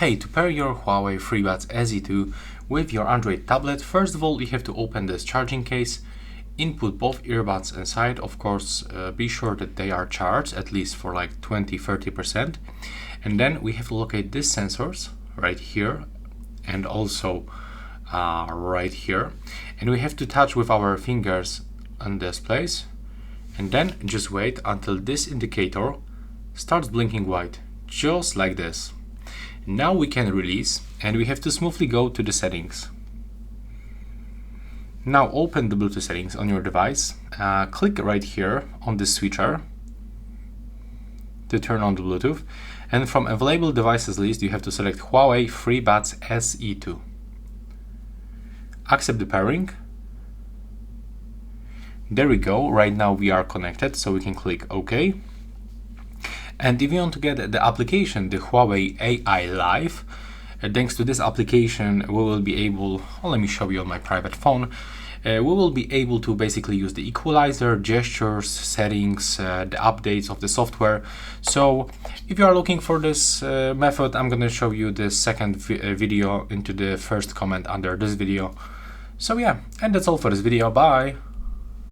Hey, to pair your Huawei FreeBuds SE2 with your Android tablet, first of all you have to open this charging case, input both earbuds inside, of course be sure that they are charged at least for like 20-30%, and then we have to locate these sensors right here and also right here, and we have to touch with our fingers on this place, and then just wait until this indicator starts blinking white, just like this. Now we can release, and we have to smoothly go to the settings. Now open the Bluetooth settings on your device, click right here on this switcher to turn on the Bluetooth, and from available devices list you have to select Huawei FreeBuds SE2. Accept the pairing. There we go, right now we are connected, so we can click OK. And if you want to get the application, the Huawei AI Life, thanks to this application we will be able, let me show you on my private phone, we will be able to basically use the equalizer, gestures, settings, the updates of the software. So if you are looking for this method, I'm going to show you the second video into the first comment under this video. So yeah, and that's all for this video. Bye!